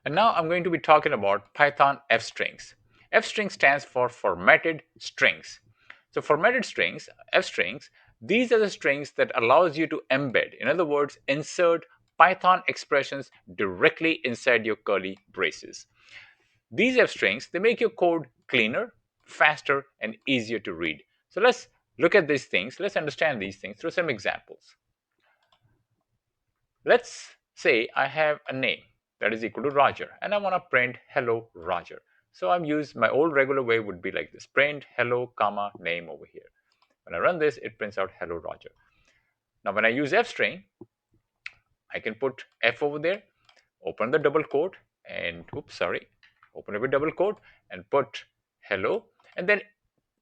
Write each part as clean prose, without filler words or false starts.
And now I'm going to be talking about Python F strings. F string stands for formatted strings. So formatted strings, F strings, these are the strings that allows you to embed, in other words, insert Python expressions directly inside your curly braces. These F strings, they make your code cleaner, faster, and easier to read. So let's look at these things. Let's understand these things through some examples. Let's say I have a name that is equal to Roger and I want to print hello Roger. So I'm used my old regular way would be like this: print hello comma name over here. When I run this, it prints out hello Roger. Now when I use F string, I can put F over there, open the double quote, and oops, sorry, open up a double quote and put hello, and then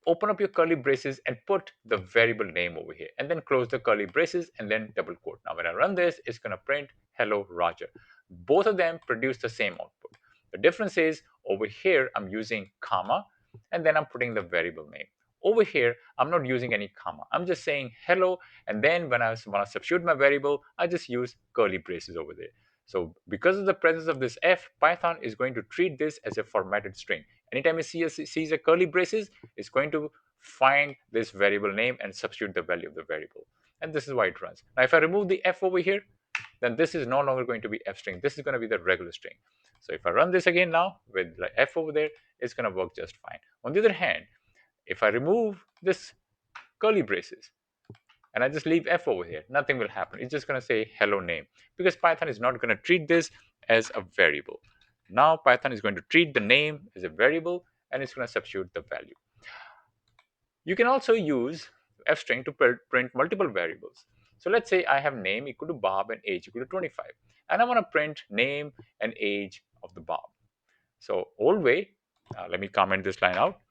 open up your curly braces and put the variable name over here, and then close the curly braces and then double quote. Now when I run this, it's going to print hello Roger. Both of them produce the same output. The difference is over here I'm using comma and then I'm putting the variable name. Over here I'm not using any comma, I'm just saying hello, and then when I want to substitute my variable, I just use curly braces over there. So because of the presence of this F, Python is going to treat this as a formatted string. Anytime it sees a curly braces, it's going to find this variable name and substitute the value of the variable. And this is why it runs. Now, if I remove the F over here, then this is no longer going to be F string. This is going to be the regular string. So if I run this again now with like F over there, it's going to work just fine. On the other hand, if I remove this curly braces and I just leave F over here, nothing will happen. It's just going to say hello name because Python is not going to treat this as a variable. Now Python is going to treat the name as a variable and it's going to substitute the value. You can also use fstring to print multiple variables. So let's say I have name equal to Bob and age equal to 25, and I want to print name and age of the Bob. So old way, let me comment this line out.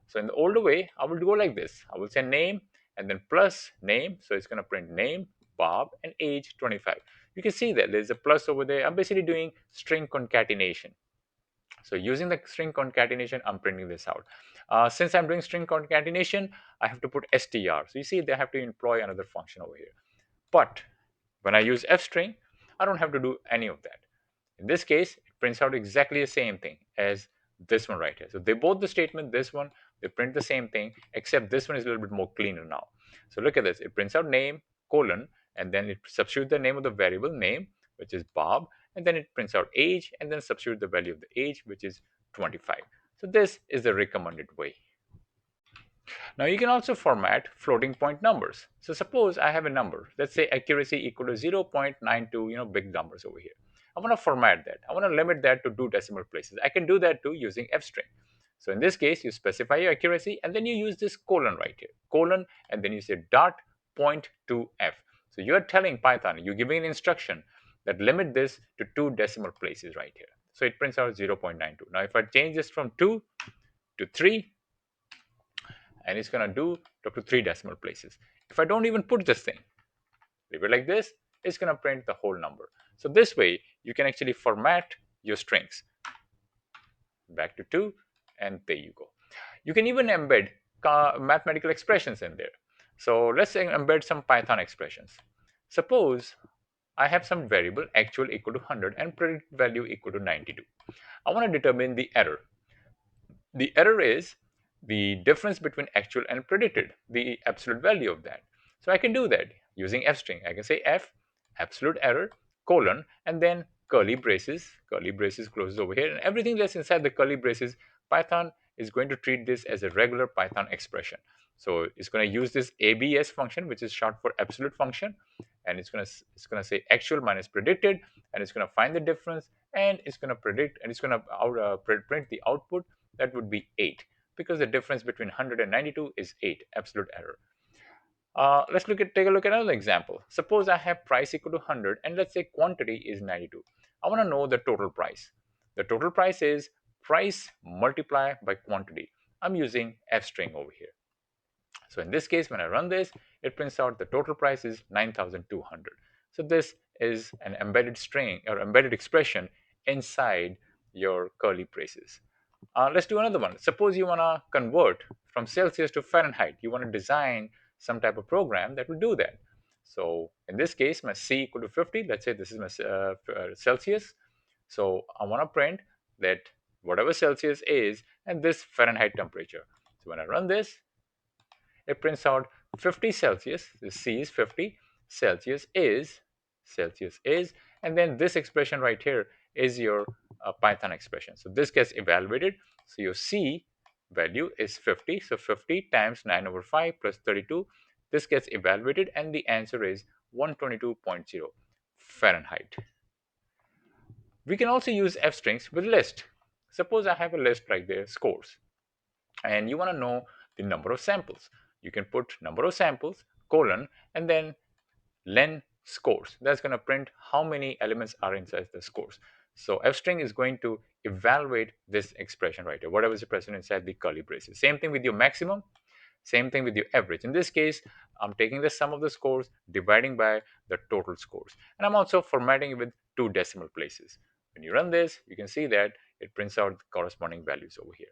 So in the older way, I will go like this. I will say name and then plus name. So it's going to print name, Bob, and age 25. You can see that there's a plus over there. I'm basically doing string concatenation. So using the string concatenation, I'm printing this out. Since I'm doing string concatenation, I have to put str. So you see, they have to employ another function over here. But when I use fstring, I don't have to do any of that. In this case, it prints out exactly the same thing as this one right here. So they both the statement, this one, they print the same thing, except this one is a little bit more cleaner now. So look at this. It prints out name, colon, and then it substitutes the name of the variable name, which is Bob, and then it prints out age, and then substitute the value of the age, which is 25. So this is the recommended way. Now you can also format floating point numbers. So suppose I have a number, let's say accuracy equal to 0.92, big numbers over here. I want to format that. I want to limit that to 2 decimal places. I can do that too using fstring. So in this case, you specify your accuracy and then you use this colon right here, colon, and then you say dot point to f. So you're telling Python, you're giving an instruction that limit this to 2 decimal places right here. So it prints out 0.92. Now if I change this from 2 to 3, and it's going to do up to 3 decimal places. If I don't even put this thing, leave it like this, it's going to print the whole number. So this way, you can actually format your strings. Back to 2, and there you go. You can even embed mathematical expressions in there. So let's say embed some Python expressions. Suppose I have some variable actual equal to 100 and predict value equal to 92. I want to determine the error. The error is the difference between actual and predicted, the absolute value of that. So I can do that using fstring. I can say f absolute error colon and then curly braces closes over here, and everything that's inside the curly braces, Python is going to treat this as a regular Python expression. So it's going to use this abs function, which is short for absolute function, and it's going to say actual minus predicted, and it's going to find the difference, and it's going to predict, and it's going to print the output. That would be 8, because the difference between 100 and 92 is 8, absolute error. Let's take a look at another example. Suppose I have price equal to 100 and let's say quantity is 92. I want to know the total price. The total price is price multiplied by quantity. I'm using fstring over here. So in this case, when I run this, it prints out the total price is 9,200. So this is an embedded string or embedded expression inside your curly braces. Let's do another one. Suppose you want to convert from Celsius to Fahrenheit. You want to design some type of program that will do that. So in this case, my C equal to 50. Let's say this is my Celsius. So I want to print that whatever Celsius is and this Fahrenheit temperature. So when I run this, it prints out 50 Celsius. The C is 50. Celsius is, Celsius is, and then this expression right here is your Python expression. So this gets evaluated. So your C value is 50. So 50 times 9 over 5 plus 32. This gets evaluated and the answer is 122.0 Fahrenheit. We can also use f strings with list. Suppose I have a list like there, scores, and you want to know the number of samples. You can put number of samples, colon, and then len scores. That's going to print how many elements are inside the scores. So f string is going to evaluate this expression right here, whatever is present inside the curly braces. Same thing with your maximum, same thing with your average. In this case, I'm taking the sum of the scores, dividing by the total scores. And I'm also formatting it with two decimal places. When you run this, you can see that it prints out the corresponding values over here.